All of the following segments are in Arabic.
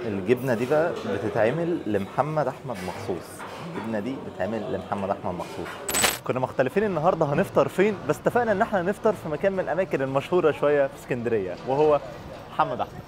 الجبنه دي بقى بتتعمل لمحمد احمد مخصوص. الجبنه دي بتتعمل لمحمد احمد مخصوص. كنا مختلفين النهارده هنفطر فين، بس اتفقنا ان احنا هنفطر في مكان من الاماكن المشهوره شويه في اسكندريه، وهو محمد احمد.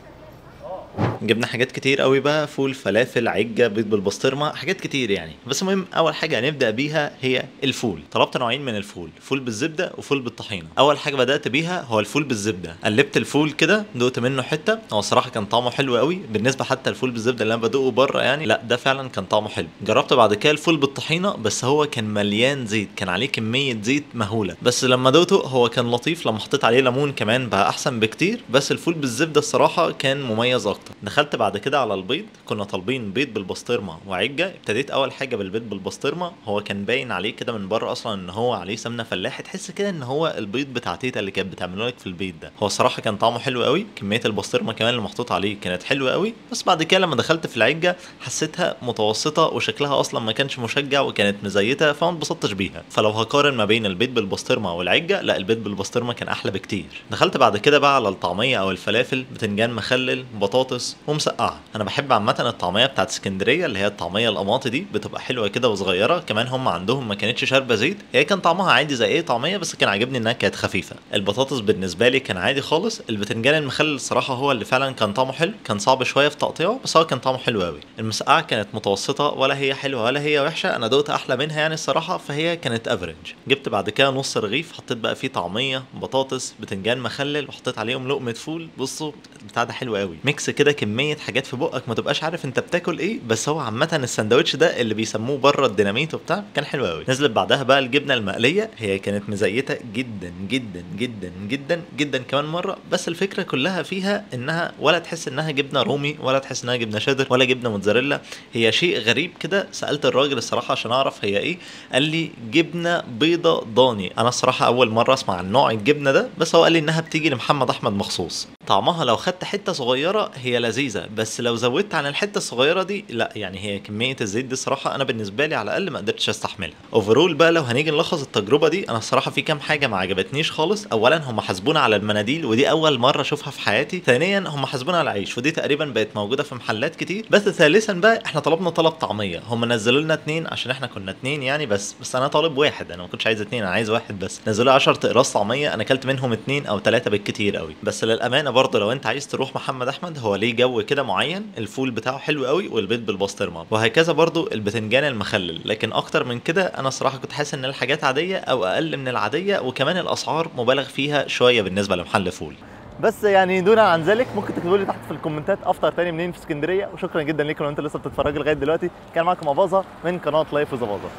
جبنا حاجات كتير قوي بقى، فول، فلافل، عجه، بيض بالبسطرمه، حاجات كتير يعني. بس المهم اول حاجه هنبدا بيها هي الفول. طلبت نوعين من الفول، فول بالزبده وفول بالطحينه. اول حاجه بدات بيها هو الفول بالزبده. قلبت الفول كده، دقت منه حته، هو الصراحه كان طعمه حلو قوي بالنسبه حتى الفول بالزبده اللي انا بدوقه بره يعني. لا ده فعلا كان طعمه حلو. جربت بعد كده الفول بالطحينه، بس هو كان مليان زيت، كان عليه كميه زيت مهوله. بس لما دوقته هو كان لطيف، لما حطيت عليه ليمون كمان بقى احسن بكتير. بس الفول بالزبده الصراحه كان مميز اكتر. دخلت بعد كده على البيض. كنا طالبين بيض بالبسطرمه وعجه. ابتديت اول حاجه بالبيض بالبسطرمه. هو كان باين عليه كده من بره اصلا ان هو عليه سمنه فلاحي، تحس كده ان هو البيض بتاع تيتا اللي كانت بتعمله لك في البيت ده. هو الصراحه كان طعمه حلو قوي، كميه البسطرمه كمان اللي محطوط عليه كانت حلوه قوي. بس بعد كده لما دخلت في العجه حسيتها متوسطه، وشكلها اصلا ما كانش مشجع، وكانت مزيته، فما اتبسطتش بيها. فلو هقارن ما بين البيض بالبسطرمه والعجه، لا البيض بالبسطرمه كان احلى بكتير. دخلت بعد كده بقى على الطعميه او الفلافل، بتنجان مخلل، بطاطس ومسقعه. انا بحب عامه الطعميه بتاعت اسكندريه اللي هي الطعميه القماطي دي، بتبقى حلوه كده وصغيره كمان. هم عندهم ما كانتش شاربه زيت، هي كان طعمها عادي زي اي طعميه، بس كان عاجبني انها كانت خفيفه. البطاطس بالنسبه لي كان عادي خالص. البتنجان المخلل الصراحه هو اللي فعلا كان طعمه حلو، كان صعب شويه في تقطيعه بس هو كان طعمه حلو قوي. المسقعه كانت متوسطه، ولا هي حلوه ولا هي وحشه، انا دوقت احلى منها يعني الصراحه، فهي كانت افريج. جبت بعد كده نص رغيف، حطيت بقى فيه طعميه، بطاطس، بتنجان مخلل، وحطيت عليهم لقمه فول. بصوا البتاع ده حلو قوي، ميكس كده كميه حاجات في بقك ما تبقاش عارف انت بتاكل ايه. بس هو عامه الساندوتش ده اللي بيسموه بره الديناميت وبتاع كان حلو قوي. نزلت بعدها بقى الجبنه المقليه. هي كانت مزيته جدا جدا جدا جدا جدا كمان مره. بس الفكره كلها فيها انها ولا تحس انها جبنه رومي، ولا تحس انها جبنه شيدر، ولا جبنه موتزاريلا. هي شيء غريب كده. سالت الراجل الصراحه عشان اعرف هي ايه، قال لي جبنه بيضه ضاني. انا الصراحه اول مره اسمع عن نوع الجبنه ده، بس هو قال لي انها بتيجي لمحمد احمد مخصوص. طعمها لو خدت حته صغيره هي لذيذه، بس لو زودت عن الحته الصغيره دي لا، يعني هي كميه الزيت دي صراحه انا بالنسبه لي على الاقل ما قدرتش استحملها. اوفرول بقى لو هنيجي نلخص التجربه دي، انا الصراحه في كام حاجه ما عجبتنيش خالص. اولا هم حاسبونا على المناديل، ودي اول مره اشوفها في حياتي. ثانيا هم حاسبونا على العيش، ودي تقريبا بقت موجوده في محلات كتير. بس ثالثا بقى احنا طلبنا طلب طعميه، هم نزلوا لنا اتنين عشان احنا كنا اتنين يعني. بس انا طالب واحد، انا ما كنتش عايز اتنين، انا عايز واحد بس. نزلوا 10 اقراص طعميه، انا اكلت منهم اتنين او ثلاثه بالكتير قوي. بس للامانه برضه لو انت عايز تروح محمد احمد، هو ليه جو كده معين. الفول بتاعه حلو قوي، والبيض بالبسطرمه، وهكذا برضو البتنجان المخلل. لكن اكتر من كده انا الصراحه كنت حاسس ان الحاجات عاديه او اقل من العاديه، وكمان الاسعار مبالغ فيها شويه بالنسبه لمحل فول. بس يعني دون عن ذلك ممكن تكتبوا لي تحت في الكومنتات افطر تاني منين في اسكندريه. وشكرا جدا ليكم لو انتوا لسه بتتفرجوا لغايه دلوقتي. كان معاكم اباظه من قناه لايف وزباظه.